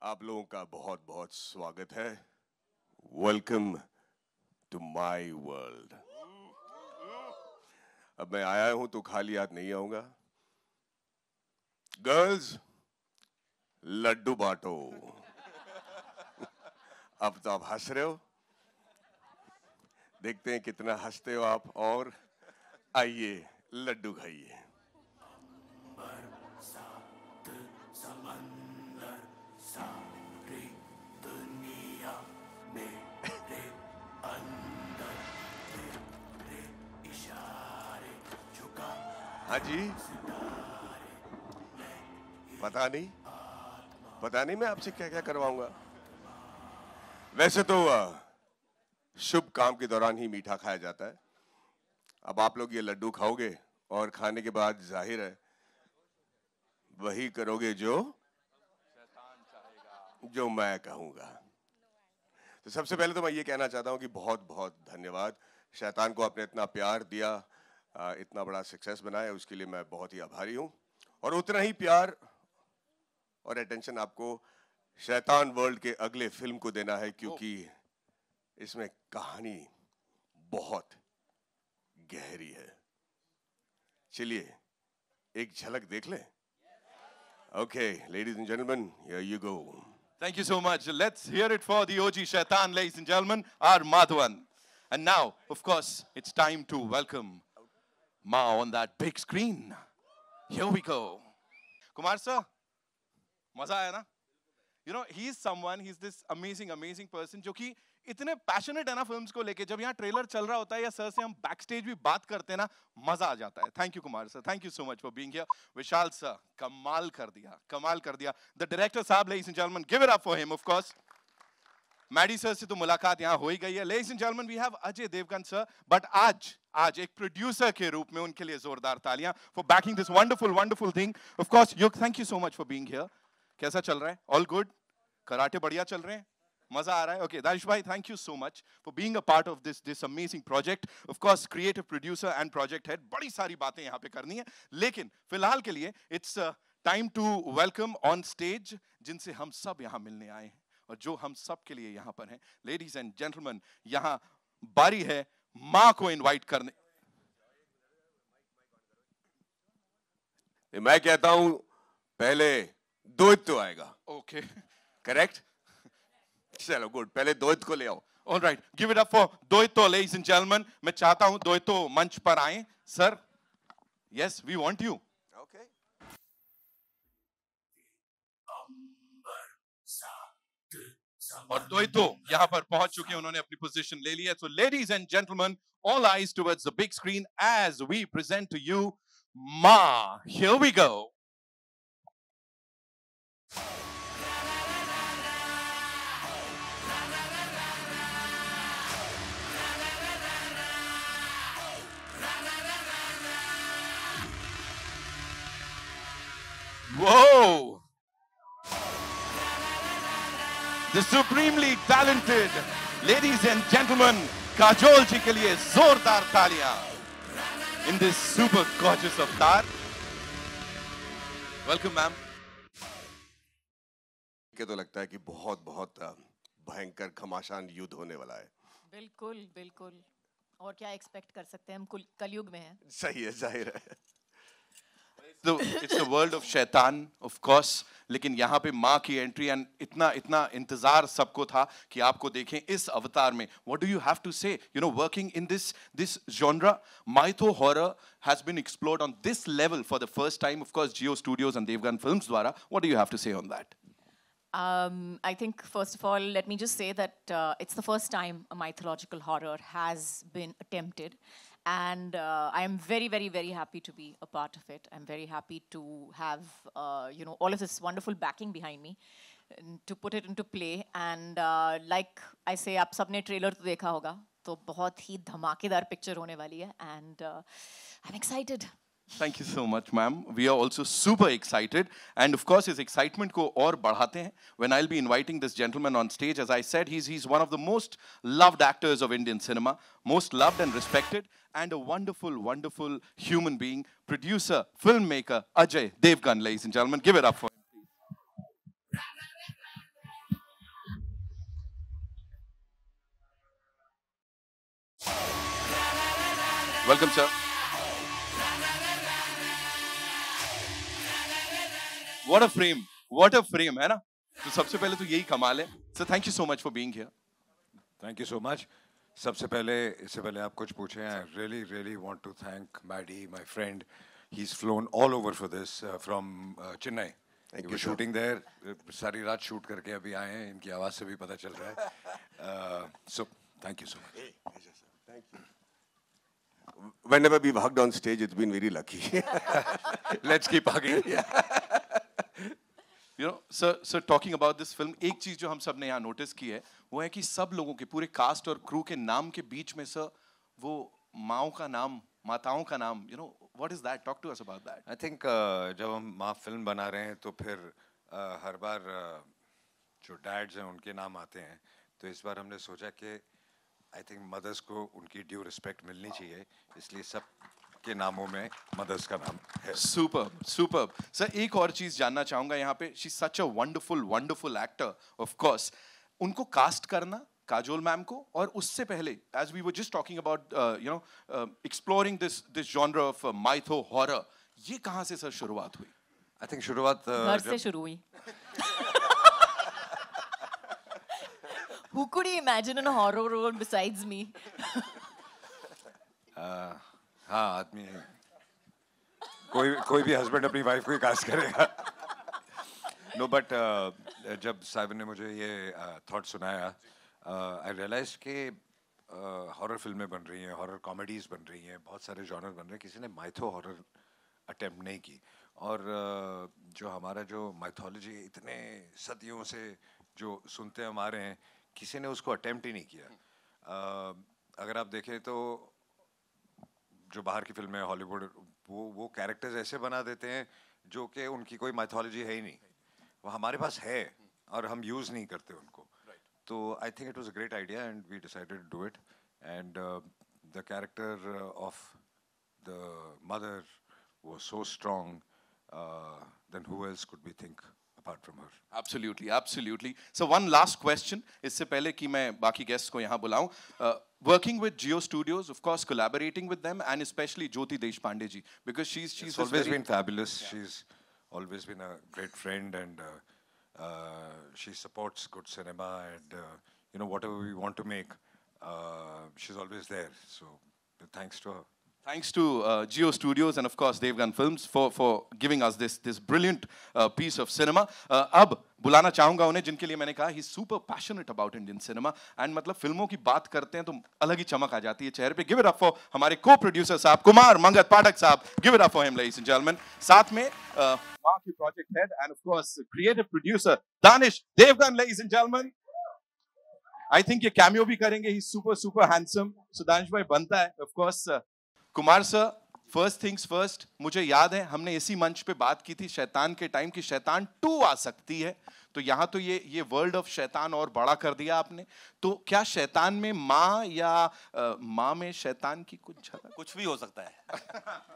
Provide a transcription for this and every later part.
आप लोगों का बहुत बहुत स्वागत है। Welcome to my world. अब मैं आया हूं तो खाली हाथ नहीं आऊंगा। गर्ल्स, लड्डू बांटो। अब तो आप हंस रहे हो, देखते हैं कितना हंसते हो आप। और आइए लड्डू खाइए। हाँ जी, पता नहीं मैं आपसे क्या क्या करवाऊंगा। वैसे तो शुभ काम के दौरान ही मीठा खाया जाता है। अब आप लोग ये लड्डू खाओगे और खाने के बाद जाहिर है वही करोगे जो मैं कहूंगा। तो सबसे पहले तो मैं ये कहना चाहता हूं कि बहुत बहुत धन्यवाद। शैतान को आपने इतना प्यार दिया, इतना बड़ा सक्सेस बनाया, उसके लिए मैं बहुत ही आभारी हूं। और उतना ही प्यार और अटेंशन आपको शैतान वर्ल्ड के अगले फिल्म को देना है, क्योंकि इसमें कहानी बहुत गहरी है। चलिए एक झलक देख लें। Okay, ladies and gentleman, here you go. Thank you so much. Let's hear it for the OG Shaitan, ladies and gentlemen, our Madhavan. And now, of course, it's time to welcome Ma on that big screen. Here we go. Kumar sir, maza aaya na? You know, he's this amazing person जो कि इतने passionate है ना films को लेके। जब यहाँ trailer चल रहा होता है या सर से हम बैक स्टेज भी बात करते हैं ना, मजा आ जाता है। Thank you Kumar sir, thank you so much for being here. Vishal sir, कमाल कर दिया। द डायरेक्टर साहब, ladies and gentleman, give it up for him. Of course Maddy sir से तो मुलाकात यहाँ हो ही गई है। Ladies and gentleman, we have Ajay Devgn sir, but आज एक प्रोड्यूसर के रूप में उनके लिए जोरदार तालियां for backing this wonderful thing. Of course Yog, thank you so much for being here. कैसा चल रहा है? All good? कराटे बढ़िया चल रहे हैं? मजा आ रहा है? ओके दानिश भाई, thank you so much for being a part of this amazing project. Of course creative producer and project head, बड़ी सारी बातें यहाँ पे करनी है, लेकिन फिलहाल के लिए it's time to welcome on stage जिनसे हम सब यहाँ मिलने आए हैं और जो हम सब के लिए यहाँ पर हैं। लेडीज एंड जेंटलमैन, यहाँ बारी है माँ को इनवाइट करने। मैं कहता हूं पहले द्वैत आएगा। Okay, correct? चलो गुड, पहले द्वैत को ले आओ। All right, give it up for Dwaito, ladies and gentleman. मैं चाहता हूं द्वैतो मंच पर आए। Sir, yes, we want you. Okay. और द्वैतो यहां पर पहुंच चुके हैं, उन्होंने अपनी पोजीशन ले ली है। So ladies and gentleman, all eyes towards the big screen as we present to you Maa. Here we go. Whoa! The supremely talented, ladies and gentlemen, Kajol ji के लिए जोरदार तालियां in this super gorgeous avatar. Welcome, ma'am. के तो लगता है कि बहुत बहुत भयंकर घमासान युद्ध होने वाला है। बिल्कुल। और क्या एक्सपेक्ट कर सकते हैं, हम कलयुग में हैं। सही है, जाहिर है। It's the world of शैतान, of course, लेकिन यहाँ पे माँ की एंट्री एंड इतना इंतजार सबको था कि आपको देखें इस अवतार में। What do you have to say? You know, working in this genre, mytho horror has been explored on this level for the first time, of course, Jio Studios and Devgan Films द्वारा. What do you have to say on that? I think first of all, let me just say that it's the first time a mythological horror has been attempted. And I am very happy to be a part of it. I'm very happy to have, all of this wonderful backing behind me to put it into play. And like I say, आप सबने trailer तो देखा होगा, तो बहुत ही धमाकेदार picture होने वाली है. And I'm excited. Thank you so much, ma'am. We are also super excited. And of course, his excitement को और बढ़ाते हैं when I'll be inviting this gentleman on stage. As I said, he's one of the most loved actors of Indian cinema, most loved and respected, and a wonderful human being, producer, filmmaker, Ajay Devgan, ladies and gentlemen. Give it up for him, please. Welcome, sir. What a frame. What a frame, है ना? तो सबसे पहले तो यही कमाल है. So thank you so much for being here. Thank you so much. सबसे पहले इससे पहले आप कुछ पूछें. I really want to thank Maddie, my friend. He's flown all over for this from Chennai. Thank We you, were sir. shooting there. सारी रात shoot करके अभी आए हैं. इनकी आवाज से भी पता चल रहा है. So thank you so much. Thank you. Whenever we've hugged on stage, it's been very lucky. Let's keep hugging. You know, sir, talking about this film, एक चीज जो हम सब ने यहाँ notice की है, वो है कि सब लोगों के पूरे cast और crew के नाम के बीच में सर वो माओ का नाम, माताओं का नाम, you know, what is that? Talk to us about that. I think जब हम माँ फिल्म बना रहे हैं तो फिर हर बार जो dads हैं उनके नाम आते हैं. तो इस बार हमने सोचा कि I think mothers को उनकी due respect मिलनी चाहिए. इसलिए सब के नामों में mothers का नाम है. Superb. Sir, एक और चीज जानना चाहूँगा यहाँ पे. She's such a wonderful actor, of course. उनको cast करना काजोल मैम को और उससे पहले, as we were just talking about, exploring this genre of mytho horror, ये कहाँ से सर शुरुआत हुई? I think शुरुआत घर से शुरू हुई. Who could you imagine in a horror role besides me? हाँ आदमी कोई भी हस्बैंड अपनी वाइफ को ही कास्ट करेगा. नो बट जब साइबन ने मुझे ये थॉट सुनाया, आई रियलाइज कि हॉरर फिल्में बन रही हैं, हॉरर कॉमेडीज बन रही हैं, बहुत सारे जॉनर बन रहे हैं, किसी ने माइथो हॉरर अटेम्प्ट नहीं की. और जो हमारा जो माइथोलॉजी इतने सदियों से जो सुनते हम आ रहे हैं, किसी ने उसको अटेम्प्ट ही नहीं किया. अगर आप देखें तो जो बाहर की फिल्में हॉलीवुड वो कैरेक्टर्स ऐसे बना देते हैं जो कि उनकी कोई माइथोलॉजी है ही नहीं. वो हमारे पास है और हम यूज़ नहीं करते उनको. तो I think it was a great idea and we decided to do it. And the character of the mother was so strong, then who else could we think apart from her. Absolutely. So one last question, इससे पहले कि मैं बाकी guests को यहाँ बुलाऊं. Working with Jio Studios, of course, collaborating with them, and especially Jyoti Deshpande ji, because she's always been fabulous. Yeah. She's always been a great friend, and she supports good cinema, and whatever we want to make, she's always there. So thanks to her. Thanks to Jio Studios and of course Devgan Films for giving us this brilliant piece of cinema. अब बुलाना चाहूँगा उन्हें जिनके लिए मैंने कहा he's super passionate about Indian cinema, and मतलब फिल्मों की बात करते हैं तो अलग ही चमक आ जाती है चेहरे पे. Give it up for हमारे co-producer साहब कुमार मंगत पाठक साहब. Give it up for him, ladies and gentlemen. साथ में माँ की project head and of course creative producer Danish Devgan, ladies and gentlemen. I think ये cameo भी करेंगे. He's super handsome. So Danish भाई बनता है of course. Kumar sir, first things first, मुझे याद है हमने इसी मंच पे बात की थी शैतान के टाइम की शैतान 2 आ सकती है. तो यहाँ तो ये वर्ल्ड ऑफ शैतान और बड़ा कर दिया आपने. तो क्या शैतान में माँ या माँ में शैतान की कुछ झलक? कुछ भी हो सकता है.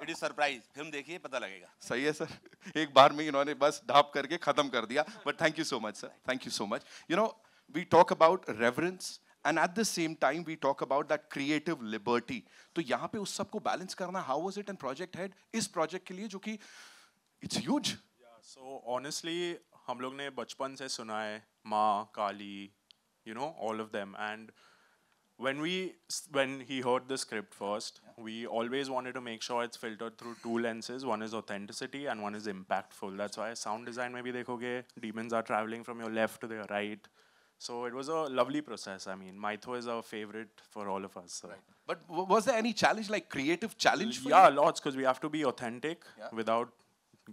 It is surprise. फिल्म देखिए पता लगेगा. सही है सर. एक बार में इन्होंने बस ढाप करके खत्म कर दिया. But thank you so much sir. Thank you so much. We talk about reverence and at the same time we talk about that creative liberty. तो यहाँ पे उस सब को बैलेंस करना, how was it? And project head इस project के लिए जो कि it's huge. Yeah, so honestly हम लोग ने बचपन से सुना है माँ, काली, all of them, and when he heard the script first, we always wanted to make sure it's filtered through 2 lenses. One is authenticity and one is impactful. That's why sound design में भी देखोगे demons are traveling from your left to your right. So it was a lovely process. I mean, mytho is our favorite for all of us. So. Right. But was there any challenge, like creative challenge for you? Lots, because we have to be authentic without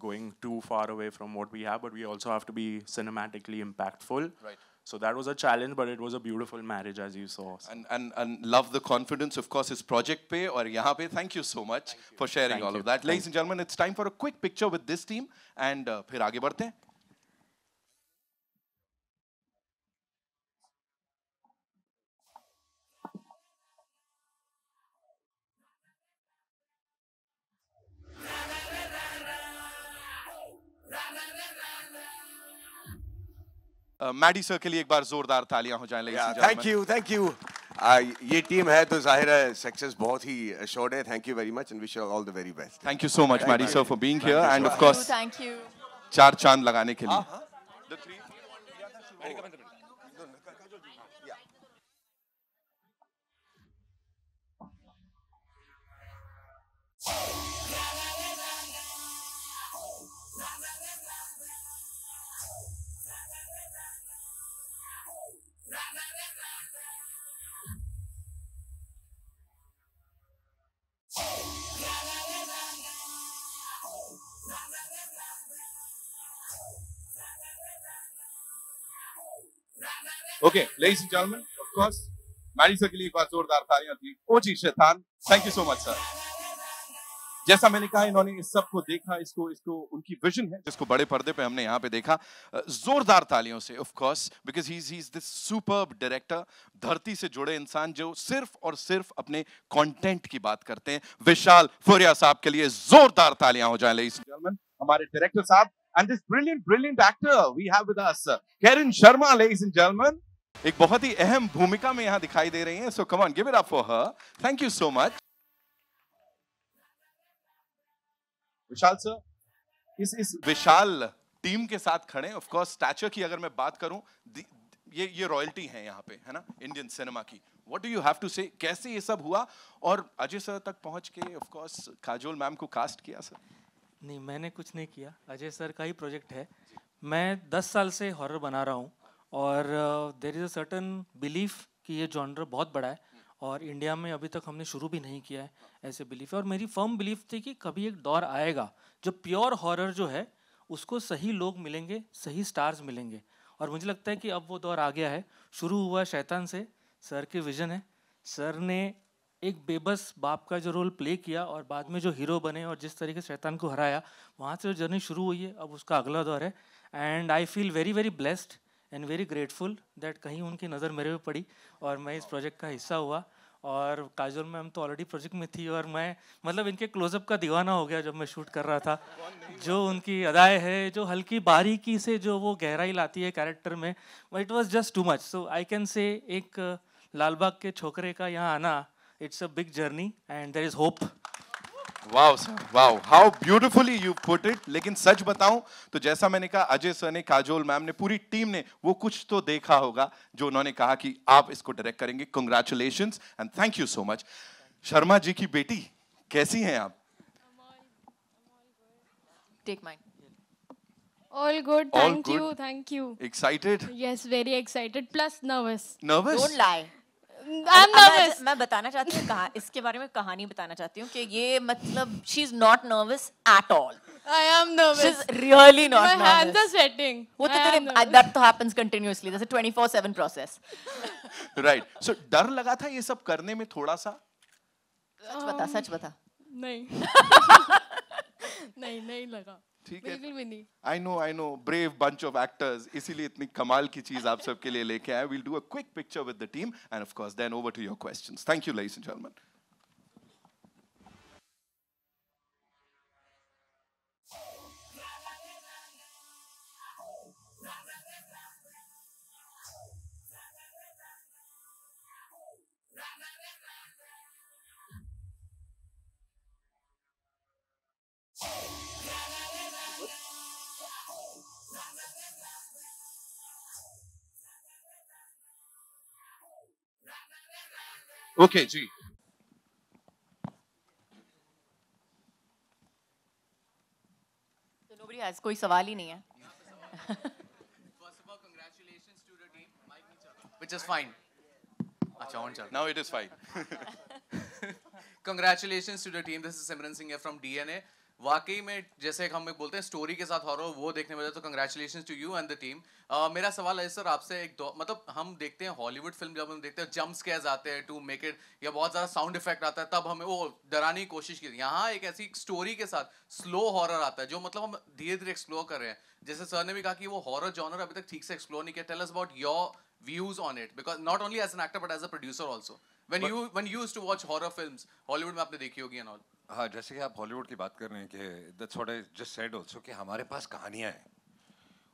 going too far away from what we have, but we also have to be cinematically impactful. Right. So that was a challenge, but it was a beautiful marriage, as you saw. So. And love the confidence, of course, is Project Pay or यहाँ पे. Thank you so much for sharing all of that. Ladies and gentlemen, it's time for a quick picture with this team, and फिर आगे बढ़ते हैं. Maddie sir के लिए एक बार जोरदार तालियां हो जाएं. Yeah, thank you. ये टीम है तो जाहिर है सक्सेस बहुत ही assured है. Thank you very much and wish you all the very best. Thank you so much, Mari sir, for being here, and of course, Thank you. 4 चांद लगाने के लिए. Okay, ladies and gentlemen, of course, Mari sir के लिए एक बार जोरदार तालियां थी. ओजी शैतान, thank you so much sir. जैसा मैंने कहा, इन्होंने इस सब को देखा, इसको उनकी विजन है जिसको बड़े पर्दे पे हमने यहाँ पे देखा. जोरदार तालियों से, of course, because he's this superb director, धरती से जुड़े इंसान जो सिर्फ और सिर्फ अपने कंटेंट की बात करते हैं. विशाल फुरिया साहब के लिए जोरदार तालियां हो जाएं, ladies and gentlemen. हमारे डायरेक्टर साहब and this brilliant actor we have with us, Karan Sharma, ladies and gentlemen. एक बहुत ही अहम भूमिका में यहाँ दिखाई दे रही हैं. So come on, give it up for her. Thank you so much. Vishal sir, इस विशाल टीम के साथ खड़े. ऑफ कोर्स स्टैचर की अगर मैं बात करूं, ये रॉयल्टी है यहाँ पे, है ना, इंडियन सिनेमा की. What do you have to say, कैसे ये सब हुआ और अजय सर तक पहुंच के ऑफ कोर्स काजोल मैम को कास्ट किया सर? नहीं, मैंने कुछ नहीं किया, अजय सर का ही प्रोजेक्ट है. मैं 10 साल से हॉरर बना रहा हूँ और there is a certain belief कि ये जॉनर बहुत बड़ा है और इंडिया में अभी तक हमने शुरू भी नहीं किया है, ऐसे बिलीफ है. और मेरी फर्म बिलीफ थी कि कभी एक दौर आएगा जो प्योर हॉरर जो है उसको सही लोग मिलेंगे, सही स्टार्स मिलेंगे. और मुझे लगता है कि अब वो दौर आ गया है. शुरू हुआ शैतान से, सर के विजन है. सर ने एक बेबस बाप का जो रोल प्ले किया और बाद में जो हीरो बने और जिस तरीके से शैतान को हराया, वहाँ से जो जर्नी शुरू हुई है, अब उसका अगला दौर है. And I feel very very blessed and very grateful that कहीं उनकी नज़र मेरे पे पड़ी और मैं इस प्रोजेक्ट का हिस्सा हुआ. और काजोल मैम तो ऑलरेडी प्रोजेक्ट में थी और मैं मतलब इनके क्लोजअप का दीवाना हो गया जब मैं शूट कर रहा था. जो उनकी अदाएँ है, जो हल्की बारीकी से जो वो गहराई लाती है कैरेक्टर में, it was just too much. So I can say एक लालबाग के छोकरे का यहाँ आना, it's a big journey and there is hope. Wow sir, wow, how beautifully you put it. लेकिन सच बताऊं तो जैसा मैंने कहा, अजय सर ने, काजोल मैम ने, पूरी टीम ने वो कुछ तो देखा होगा जो उन्होंने कहा कि आप इसको डायरेक्ट करेंगे. Congratulations and thank you so much. Sharma ji की बेटी, कैसी हैं आप? Take mine. All good, All thank good. you, thank you. Excited? Yes, very excited, plus nervous. Nervous? Don't lie. I'm nervous. मैं बताना चाहती हूँ, इसके बारे में कहानी बताना चाहती हूँ कि ये मतलब she is not nervous at all. I am nervous. She's really not My nervous. hands are sweating. वो तो I am तेरे nervous. that तो happens continuously. That's a 24/7 process. Right. सो डर लगा था ये सब करने में थोड़ा सा? सच बता. नहीं. नहीं लगा. ठीक है. बिल्कुल भी नहीं. I know, brave bunch of actors, इसीलिए इतनी कमाल की चीज आप सबके लिए लेके आए. We'll do a quick picture with the team and of course then over to your questions. Thank you ladies and gentlemen. Okay ji. So nobody has, कोई सवाल ही नहीं है. First of all, congratulations to the team. Which is fine. अच्छा, on चल. Now it is fine. Congratulations to the team. This is Simran Singh from DNA. वाकई में जैसे हम बोलते हैं स्टोरी के साथ हॉरर वो देखने में, तो congratulations to you and the team. मेरा सवाल है सर आपसे, मतलब हम देखते हैं हॉलीवुड फिल्म, जब हम देखते हैं जंप स्केयर्स आते हैं टू मेक इट, या बहुत ज़्यादा साउंड इफेक्ट आता है, तब हमें वो डराने की कोशिश की. यहाँ एक ऐसी स्टोरी के साथ स्लो हॉरर आता है जो मतलब हम धीरे धीरे एक्सप्लोर कर रहे हैं. जैसे सर ने भी कहा कि वो हॉरर जॉनर अभी तक ठीक से एक्सप्लोर नहीं किया. Tell us about your views on it, because not only as an actor but as a producer also. When you used to watch horror films, Hollywood में आपने देखी होगी and all. हाँ, जैसे कि आप हॉलीवुड की बात कर रहे हैं कि that's what I just said also, कि हमारे पास कहानियाँ हैं.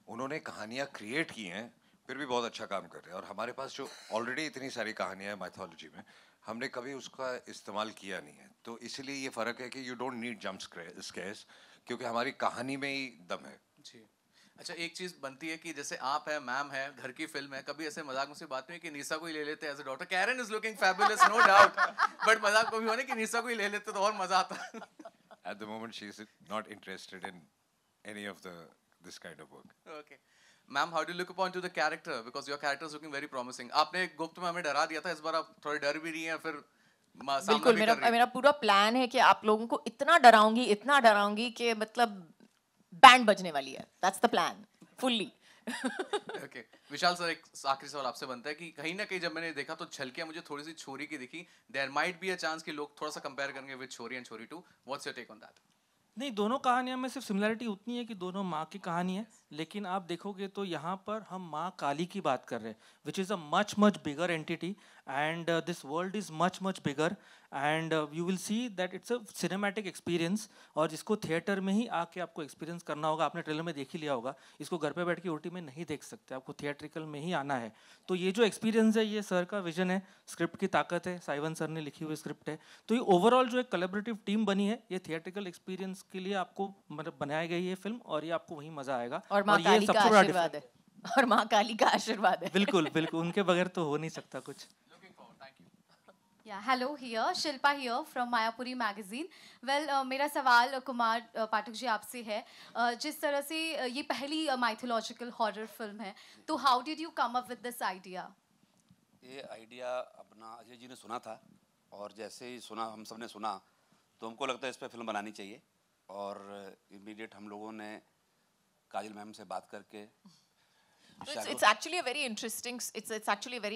उन्होंने कहानियाँ क्रिएट की हैं, फिर भी बहुत अच्छा काम कर रहे हैं और हमारे पास जो ऑलरेडी इतनी सारी कहानियां हैं माइथोलॉजी में, हमने कभी उसका इस्तेमाल किया नहीं है, तो इसलिए ये फ़र्क है कि you don't need jump scares, क्योंकि हमारी कहानी में ही दम है। जी। अच्छा, एक चीज बनती है कि जैसे आप है, मैम है, घर की फिल्म है, कभी ऐसे मजाक मुझसे बात नहीं है कि निशा को ही ले लेते as a daughter. Karan is looking fabulous, no doubt, but मजाक को भी होने कि निशा को ही ले लेते तो और मजा आता। At the moment she is not interested in any of this kind of work. Okay. Ma'am, how do you look upon to the character? Because your character is looking very promising. आपने गुप्त में हमें डरा दिया था, इस बार आप थोड़े डर भी रही हैं, फिर सामना बिल्कुल, भी कर रही हैं। मेरा पूरा प्लान है कि आप लोगों को इतना डराऊंगी कि मतलब बैंड बजने वाली है। That's the plan, fully. Okay. Vishal sir, एक आखिरी सवाल आपसे बनता है कि कहीं ना कहीं जब मैंने देखा तो झलकियां मुझे थोड़ी सी छोरी की दिखी। There might be a chance कि लोग थोड़ा सा कंपेयर करेंगे विद छोरी एंड छोरी 2. What's your take on that? नहीं, दोनों कहानियों में सिर्फ सिमिलरिटी उतनी है कि दोनों माँ की कहानी है, लेकिन आप देखोगे तो यहाँ पर हम माँ काली की बात कर रहे हैं, which is a much bigger entity, and this world is much bigger, and you will see that it's a cinematic experience, और जिसको थिएटर में ही आके आपको एक्सपीरियंस करना होगा। आपने ट्रेलर में देख ही लिया होगा, इसको घर पे बैठ के ओटी में नहीं देख सकते, आपको थिएट्रिकल में ही आना है। तो ये जो एक्सपीरियंस है, ये सर का विजन है, स्क्रिप्ट की ताकत है, साइवन सर ने लिखी हुई स्क्रिप्ट है, तो ये ओवरऑल जो एक कोलैबोरेटिव टीम बनी है, ये थिएट्रिकल एक्सपीरियंस के लिए आपको मतलब बनाई गई है फिल्म, और ये आपको वहीं मजा आएगा। और माँ काली का आशीर्वाद है, और माँ काली का आशीर्वाद है। बिल्कुल, उनके बगैर तो हो नहीं सकता कुछ। Yeah, hello here, Shilpa here from Mayapuri magazine. Well, मेरा सवाल कुमार पाठक जी आपसे है। जिस तरह से ये पहली mythological horror film है, तो how did you come up with this idea? ये आइडिया अपना अजय जी ने सुना था, और जैसे ही सुना, हम सब ने सुना, तो हमको लगता है इस पर फिल्म बनानी चाहिए, और इमीडिएट हम लोगों ने काजल मैम से बात करके It's actually a very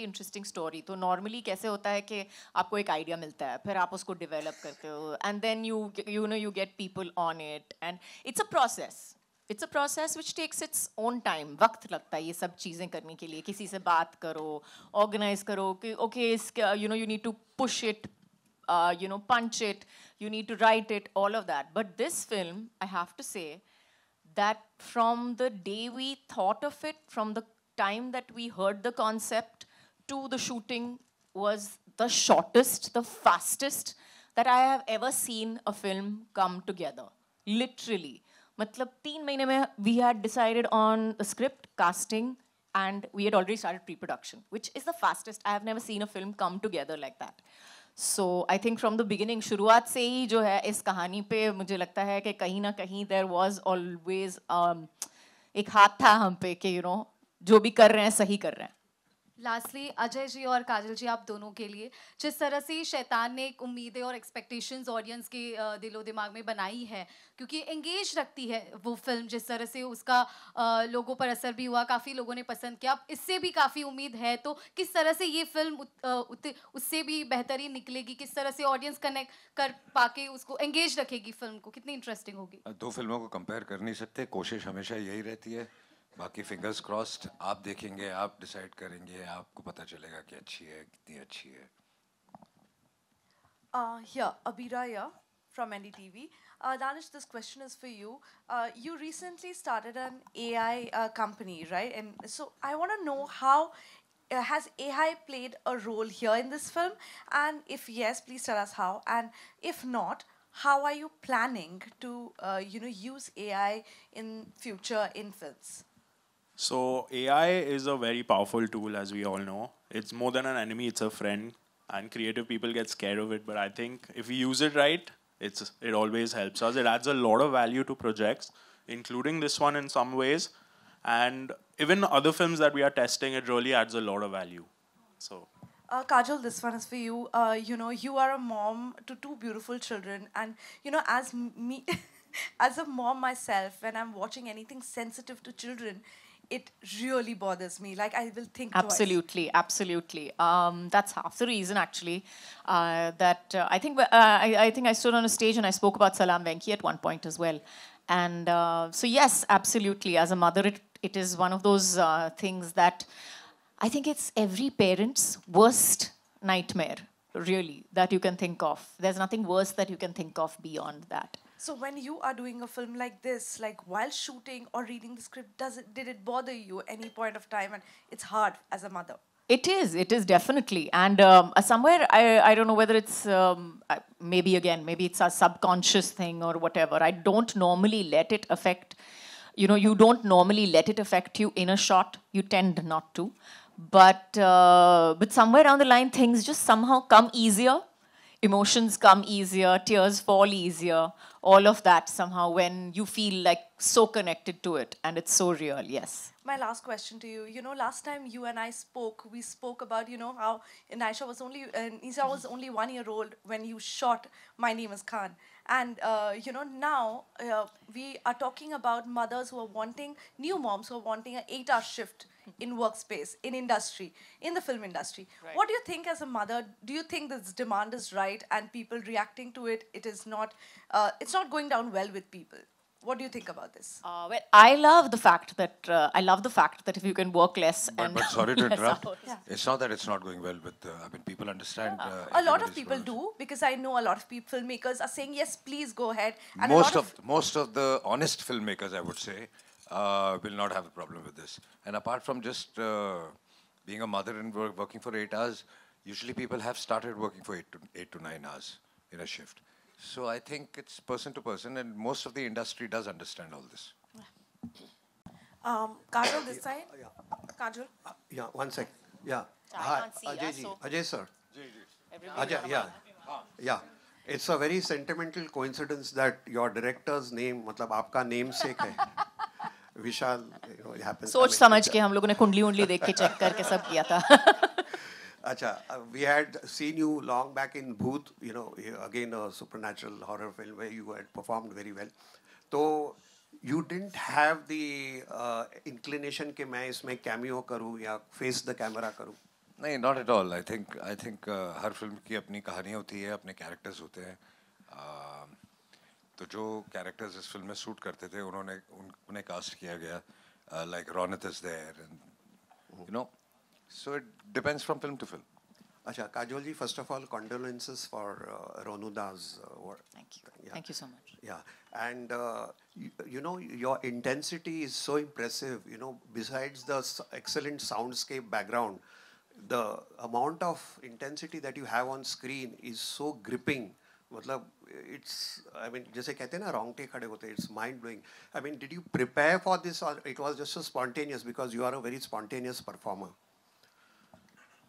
interesting story. तो normally कैसे होता है कि आपको एक idea मिलता है, फिर आप उसको develop करते हो, and then you get people on it, and it's a process. It's a process which takes its own time. वक्त लगता है ये सब चीजें करने के लिए। किसी से बात करो, organize करो कि okay, you need to push it, punch it, you need to write it, all of that. But this film, I have to say, that from the day we thought of it, from the time that we heard the concept to the shooting, was the shortest, the fastest that I have ever seen a film come together. Literally. मतलब 3 महीने में we had decided on the script, casting, and we had already started pre-production, which is the fastest. I have never seen a film come together like that. So I think from the beginning, शुरुआत से ही जो है इस कहानी पे मुझे लगता है कि कहीं ना कहीं there was always एक हाथ था हम पे कि जो भी कर रहे हैं सही कर रहे हैं। लास्टली अजय जी और काजल जी, आप दोनों के लिए, जिस तरह से शैतान ने एक उम्मीदें और एक्सपेक्टेशंस ऑडियंस के दिलो दिमाग में बनाई है, क्योंकि एंगेज रखती है वो फिल्म, जिस तरह से उसका लोगों पर असर भी हुआ, काफ़ी लोगों ने पसंद किया, अब इससे भी काफ़ी उम्मीद है, तो किस तरह से ये फिल्म उससे भी बेहतरीन निकलेगी, किस तरह से ऑडियंस कनेक्ट कर पाके उसको एंगेज रखेगी फिल्म को, कितनी इंटरेस्टिंग होगी? दो फिल्मों को कंपेयर कर नहीं सकते, कोशिश हमेशा यही रहती है, बाकी फिंगर्स क्रॉस्ड, आप देखेंगे, आप डिसाइड करेंगे, आपको पता चलेगा कि अच्छी है, कितनी अच्छी है। Here, Abira here from NDTV. Danish, this question is for you. You recently started an AI company, right? And so I want to know how has AI played a role here in this film? And if yes, please tell us how. And if not, how are you planning to use AI in future in films? So AI is a very powerful tool, as we all know. It's more than an enemy, it's a friend. And creative people get scared of it. But I think if we use it right, it always helps us. It adds a lot of value to projects, including this one in some ways. And even other films that we are testing, it really adds a lot of value. So. Kajal, this one is for you. You are a mom to 2 beautiful children. And, as me, as a mom myself, when I'm watching anything sensitive to children, it really bothers me. Like, I will think absolutely, twice. Absolutely. That's half the reason, actually, that I think I stood on a stage and I spoke about Salam Venki at one point as well. And so, yes, absolutely. As a mother, it is one of those things that I think it's every parent's worst nightmare, really, that you can think of. There's nothing worse that you can think of beyond that. So when you are doing a film like this, like while shooting or reading the script, did it bother you any point of time? And it's hard as a mother. It is definitely. And somewhere, I don't know whether it's, maybe it's a subconscious thing or whatever. I don't normally let it affect, you don't normally let it affect you in a shot. You tend not to. But somewhere down the line, things just somehow come easier. Emotions come easier, tears fall easier, all of that somehow when you feel like so connected to it and it's so real, yes. My last question to you, last time you and I spoke, we spoke about, how Nisha was only 1 year old when you shot My Name is Khan. And, now we are talking about mothers who are wanting, new moms who are wanting an 8-hour shift in workspace, in industry, in the film industry. Right. What do you think as a mother? Do you think this demand is right and people reacting to it, it's not going down well with people? What do you think about this? Well, I love the fact that if you can work less but sorry to interrupt. Yeah. It's not that it's not going well with. People understand. A lot of people do, because I know a lot of filmmakers are saying yes, please go ahead. And most of the honest filmmakers, I would say, will not have a problem with this. And apart from just being a mother and working for 8 hours, usually people have started working for 8 to 9 hours in a shift. So I think it's person to person, and most of the industry does understand all this. Kajol, this side. Kajol. Yeah, 1 sec. Yeah. Hi, Ajay sir. Ajay, yeah. It's a very sentimental coincidence that your director's name, मतलब आपका namesake है. Vishal, it happens. सोच समझ के हम लोगों ने कुंडली उंडली देख के चेक करके सब किया था. Acha, we had seen you long back in Bhoot, again a supernatural horror film where you had performed very well. So you didn't have the inclination कि मैं इसमें cameo करूँ या face the camera करूँ. नहीं, not at all. I think her film की अपनी कहानी होती है, अपने characters होते हैं. तो जो characters इस फिल्म में shoot करते थे, उन्हें cast किया गया. Like Ronit is there, and so it depends from film to film. Acha, Kajol ji, first of all, condolences for Ronuda's work. Thank you. Yeah. Thank you so much. Yeah, and your intensity is so impressive. Besides the excellent soundscape background, the amount of intensity that you have on screen is so gripping. जैसे कहते हैं ना रोंगटे खड़े होते हैं, it's mind blowing. I mean, did you prepare for this, or it was just so spontaneous because you are a very spontaneous performer?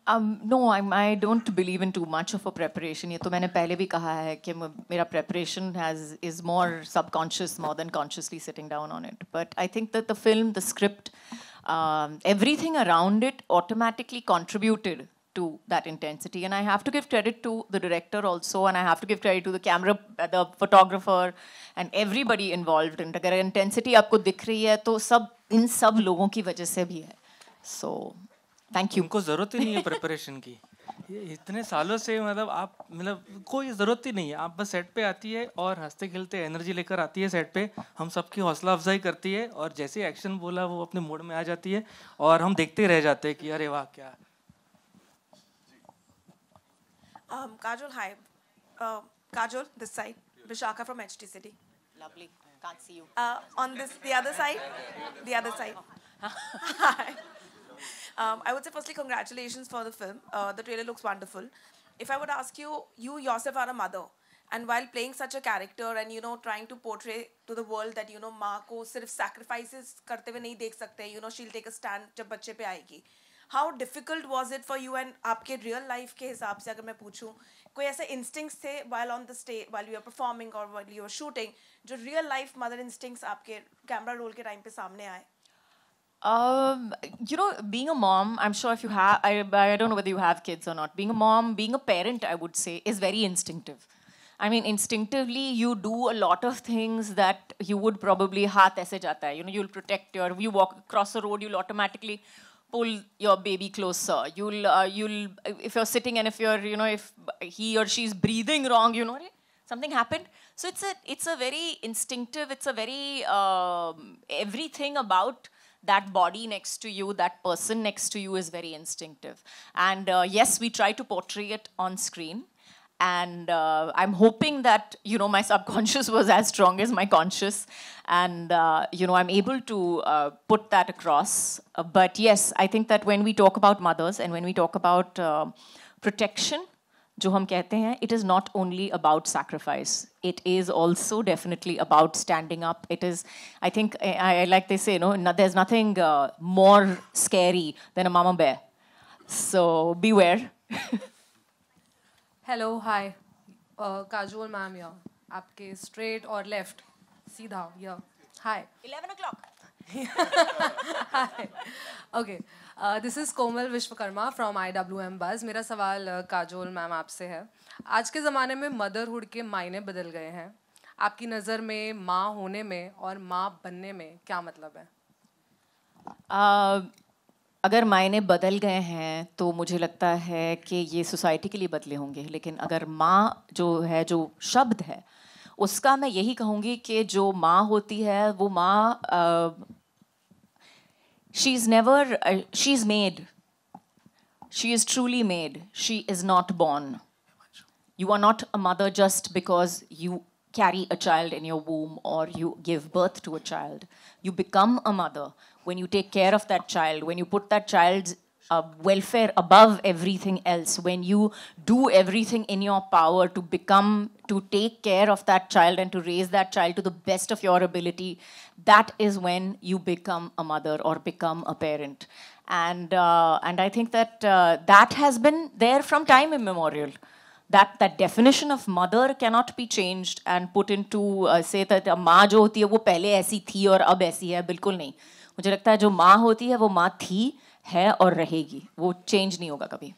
No, I don't believe in too much of a preparation. ये तो मैंने पहले भी कहा है कि मेरा preparation is more subconscious more than consciously sitting down on it. But I think that the film, the script, everything around it automatically contributed to that intensity. And I have to give credit to the director also, and I have to give credit to the camera, the photographer, and everybody involved. And अगर intensity आपको दिख रही है तो इन सब लोगों की वजह से भी है. So thank you. उनको ज़रूरत ही नहीं है प्रिपरेशन की. इतने सालों से कोई ज़रूरत ही नहीं है. आप बस सेट पे आती है और हंसते खेलते एनर्जी लेकर आती है सेट पे, हम सबकी हौसला अफजाई करती है, और जैसे एक्शन बोला वो अपने मूड में आ जाती है और हम देखते रह जाते हैं कि अरे वाह क्या. Kajol, hi. Kajol, this side. Vishaka from HT City. Lovely. Can't see you. On this, the other side. The other side. Hi. I would say firstly, congratulations for the film. The trailer looks wonderful. If I would ask you, you yourself are a mother, and while playing such a character and trying to portray to the world that माँ को सिर्फ sacrifices करते हुए नहीं देख सकते, she'll take a stand जब बच्चे पे आएगी. How difficult was it for you, and आपके real life के हिसाब से अगर मैं पूछूं, कोई ऐसे instincts थे while on the stage, while you were performing or while you were shooting, जो real life mother instincts आपके camera roll के time पे सामने आए? Being a mom, I'm sure if you have, I don't know whether you have kids or not. Being a mom, being a parent, I would say, is very instinctive. I mean, instinctively, you do a lot of things that you would probably, haath aise jata hai. You'll protect you walk across the road, you'll automatically pull your baby closer. You'll, if you're sitting and if you're, if he or she's breathing wrong, something happened. So it's a very instinctive, it's a very, everything about that body next to you, that person next to you is very instinctive. And yes, we try to portray it on screen. And I'm hoping that, my subconscious was as strong as my conscious. And, I'm able to put that across. But yes, I think that when we talk about mothers and when we talk about protection, जो हम कहते हैं, it is not only about sacrifice. It is also definitely about standing up. It is, I think, I like they say, there's nothing more scary than a mama bear. So beware. Hello, hi. Kajol ma'am here. आपके straight और left. सीधा, here. Hi. 11 o'clock. Hi. Okay. This is Komal Vishwakarma from IWM Buzz. मेरा सवाल Kajol ma'am आपसे है. आज के ज़माने में मदरहुड के मायने बदल गए हैं. आपकी नज़र में माँ होने में और माँ बनने में क्या मतलब है? अगर मायने बदल गए हैं तो मुझे लगता है कि ये सोसाइटी के लिए बदले होंगे. लेकिन अगर माँ जो शब्द है, उसका मैं यही कहूँगी कि जो माँ होती है वो माँ she's made. She is truly made. She is not born. You are not a mother just because you carry a child in your womb or you give birth to a child. You become a mother when you take care of that child, when you put that child's welfare above everything else, when you do everything in your power to take care of that child and to raise that child to the best of your ability, that is when you become a mother or become a parent. And I think that that has been there from time immemorial. That definition of mother cannot be changed and put into say that माँ जो होती है वो पहले ऐसी थी और अब ऐसी है, बिल्कुल नहीं. मुझे लगता है जो माँ होती है वो माँ थी, है और रहेगी. वो चेंज नहीं होगा कभी.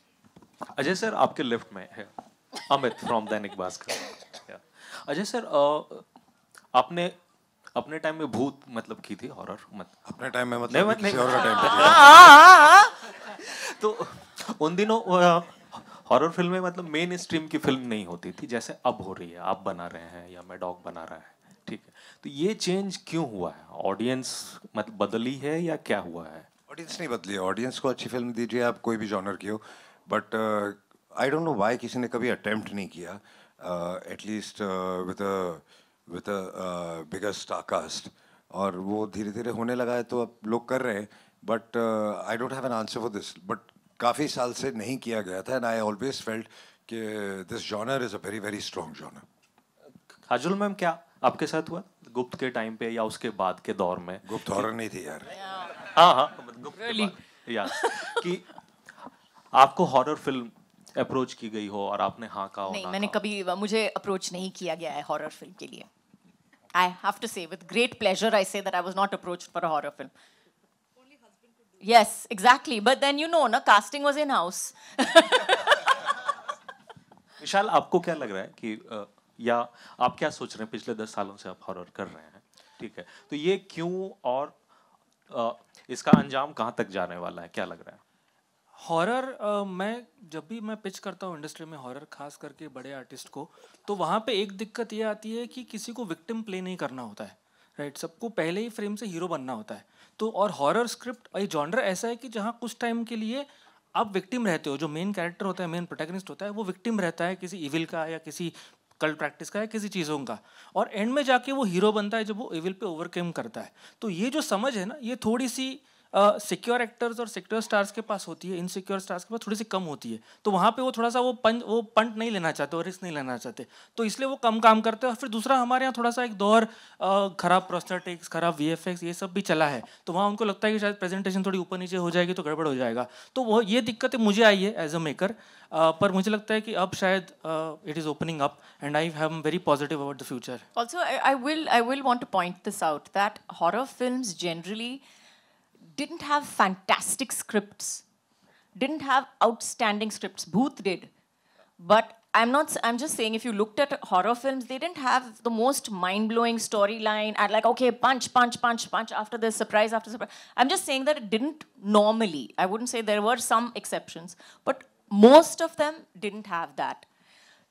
अजय सर आपके लेफ्ट में है अमित फ्रॉम दैनिक भास्कर. अजय सर आपने अपने टाइम में भूत मतलब की थी हॉरर अपने टाइम में मतलब किसी और का टाइम पे तो उन दिनों हॉरर फिल्में मतलब मेन स्ट्रीम की फिल्म नहीं होती थी जैसे अब हो रही है. आप बना रहे हैं या मैं डॉग बना रहा है, ठीक है. तो ये चेंज क्यों हुआ है? ऑडियंस मतलब बदली है या क्या हुआ है? ऑडियंस नहीं बदली है. ऑडियंस को अच्छी फिल्म दीजिए आप, कोई भी जॉनर की हो. But I don't know why किसी ने कभी अटेम्प्ट नहीं किया at least with a bigger star cast. और वो धीरे धीरे होने लगा है तो अब लोग कर रहे हैं. But I don't have an answer for this. But काफ़ी साल से नहीं किया गया था एंड आई ऑलवेज फेल्ट कि this genre is a very very strong genre. Kajol ma'am क्या आपके साथ हुआ गुप्त के टाइम पे या उसके बाद के दौर में? गुप्त हॉरर नहीं थी यार. हाँ गुप्त या कि आपको हॉरर फिल्म अप्रोच की गई हो और आपने हाँ कहा हो? नहीं, मैंने कभी मुझे अप्रोच नहीं किया गया है हॉरर फिल्म के लिए. I have to say with great pleasure I say that I was not approached for a horror film. Yes, exactly. But then na casting was in house. विशाल आपको क्या लग रहा है कि या आप क्या सोच रहे हैं? पिछले 10 सालों से आप हॉरर कर रहे हैं, ठीक है. तो ये क्यों और इसका अंजाम कहाँ तक जाने वाला है, क्या लग रहा है? हॉरर जब भी मैं पिच करता हूँ इंडस्ट्री में हॉरर खास करके बड़े आर्टिस्ट को, तो वहाँ पे एक दिक्कत ये आती है कि किसी को विक्टिम प्ले नहीं करना होता है, राइट. सबको पहले ही फ्रेम से हीरो बनना होता है. तो और हॉरर स्क्रिप्ट ये जॉनर ऐसा है कि जहाँ कुछ टाइम के लिए आप विक्टिम रहते हो. जो मेन कैरेक्टर होता है, मेन प्रोटैगनिस्ट होता है, वो विक्टिम रहता है किसी इविल का या किसी कल्ट प्रैक्टिस का या किसी चीज़ों का. और एंड में जाके वो हीरो बनता है जब वो इविल पे ओवरकम करता है. तो ये जो समझ है ना, ये थोड़ी सी सिक्योर एक्टर्स और सिक्योर स्टार्स के पास होती है, इनसिक्योर स्टार्स के पास थोड़ी सी कम होती है. तो वहाँ पे वो थोड़ा सा वो पंट नहीं लेना चाहते और रिस्क नहीं लेना चाहते, तो इसलिए वो कम काम करते हैं. और फिर दूसरा हमारे यहाँ थोड़ा सा एक दौर खराब प्रोस्थेटिक्स, खराब VFX ये सब भी चला है. तो वहाँ उनको लगता है कि शायद प्रेजेंटेशन थोड़ी ऊपर नीचे हो जाएगी तो गड़बड़ हो जाएगा. तो वो ये दिक्कतें मुझे आई है एज अ मेकर. पर मुझे लगता है कि अब शायद it is opening up and I am very positive about the future. Also, I will want to point this out that horror films generally didn't have fantastic scripts, didn't have outstanding scripts. Bhoot did. But I'm just saying, if you looked at horror films, they didn't have the most mind-blowing storyline and like, okay, punch after this, surprise after surprise. I'm just saying that it didn't normally. I wouldn't say there were some exceptions, but most of them didn't have that.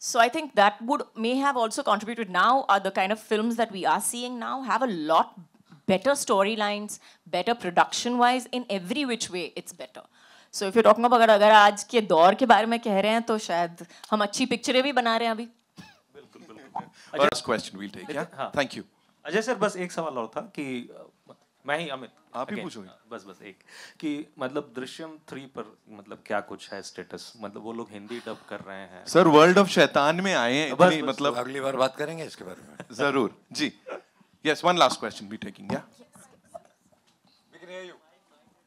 So I think that may have also contributed. Now the kind of films that we are seeing now have a lot better storylines, better production-wise, in every which way it's better. So if you talking about अगर आज के दौर के बारे में कह रहे हैं तो शायद हम अच्छी पिक्चरें भी बना रहे हैं अभी. First question we'll take. Yeah. हाँ. Thank you. अजय सर बस एक सवाल और था कि मैं ही अमित आप ही again, पूछोगे. बस एक कि मतलब दृश्यम 3 पर मतलब क्या कुछ है स्टेटस, मतलब वो लोग हिंदी डब कर रहे हैं. सर वर्ल्ड ऑफ शैतान में आए हैं इतनी मतलब अगली बार बात करेंगे इसके बारे में. जरूर जी. Yes, one last question we taking. Yeah. We can hear you.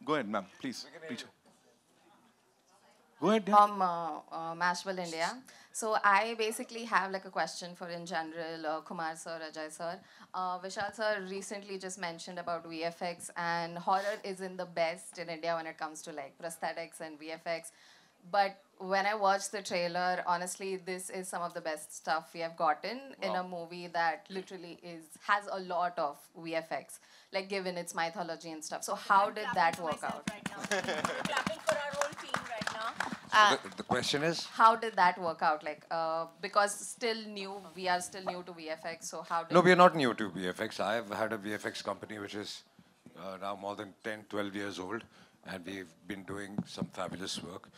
Go ahead, ma'am. Please. Go ahead. From Mashable India. So I basically have like a question for in general Kumar sir, Ajay sir. Vishal sir recently just mentioned about VFX, and horror is in the best in India when it comes to like prosthetics and VFX. But when I watched the trailer, honestly, this is some of the best stuff we have gotten in a movie that literally has a lot of VFX, like given its mythology and stuff. So how did that work out? Clapping for our whole team right now. The question is? How did that work out? Like, because we are still new to VFX, so how did... No, we are not new to VFX. I've had a VFX company which is now more than 10, 12 years old, and we've been doing some fabulous work.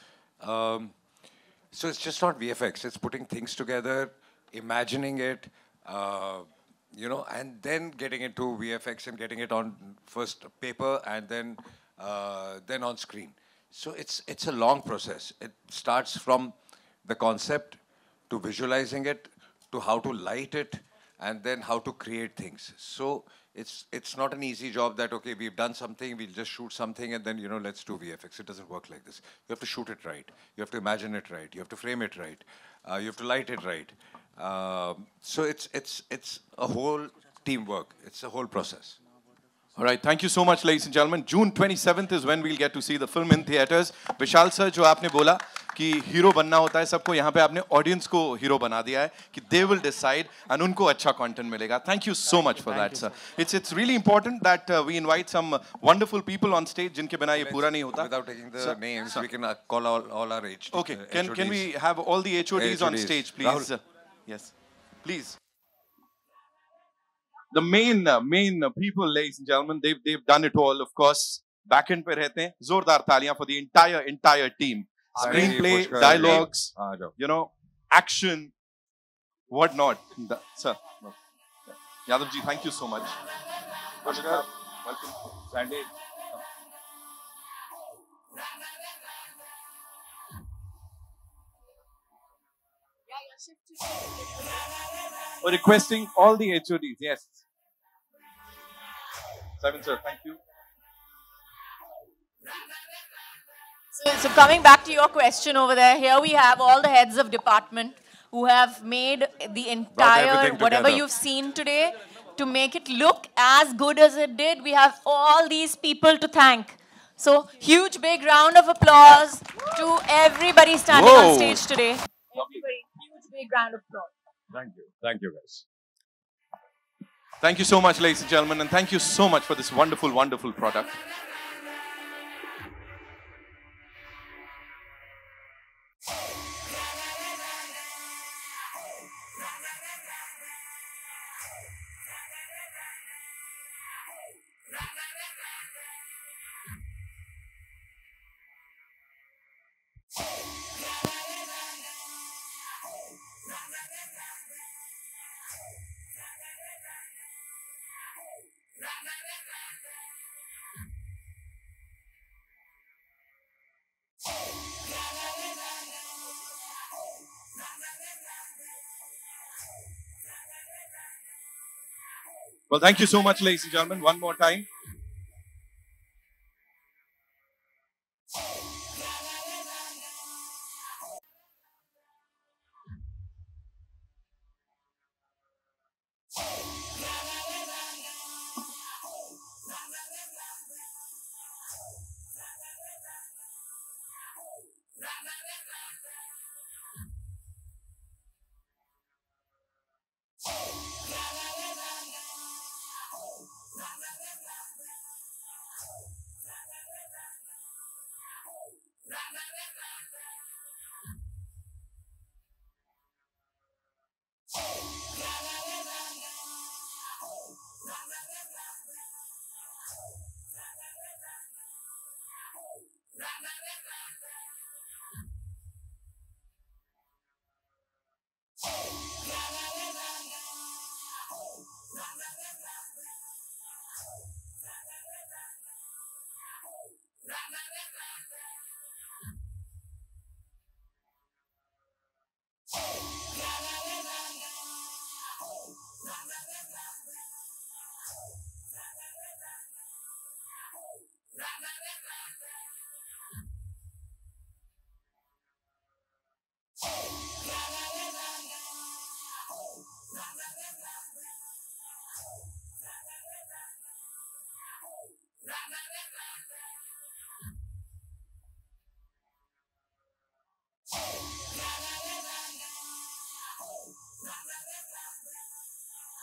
So it's just not VFX. It's putting things together, imagining it, and then getting into VFX and getting it on first paper and then on screen. So it's a long process. It starts from the concept to visualizing it, to how to light it, and then how to create things. So it's not an easy job that, okay, we've done something, we'll just shoot something and then, let's do VFX. It doesn't work like this. You have to shoot it right. You have to imagine it right. You have to frame it right. You have to light it right. So it's a whole teamwork. It's a whole process. All right, thank you so much, ladies and gentlemen. June 27th is when we'll get to see the film in theaters. Vishal sir, जो आपने बोला कि hero बनना होता है सबको, यहाँ पे आपने ऑडियंस को हीरो बना दिया है कि they will decide and उनको अच्छा content मिलेगा. Thank you so much for that, sir. It's really important that we invite some wonderful people on stage जिनके बिना ये पूरा नहीं होता. Without taking the names, we can call all our HODs. Okay, can we have all the HODs on stage, please? Rahul. Yes, please. The main people, ladies and gentlemen, they've done it all, of course. Backend पे रहते हैं. जोरदार तालियां for the entire team. Screenplay, dialogues, action, whatnot. Sir, Yadav ji, thank you so much. Pushkar, welcome. Sandy. We're requesting all the HODs, yes. Simon sir, thank you. So coming back to your question over there, here we have all the heads of department who have made the entire, whatever you've seen today, to make it look as good as it did. We have all these people to thank. So huge big round of applause to everybody standing on stage today. Everybody, huge big round of applause. Thank you. Thank you, guys. Thank you so much, ladies and gentlemen, and thank you so much for this wonderful, wonderful product. Well, thank you so much, ladies and gentlemen, one more time. Ra, ra,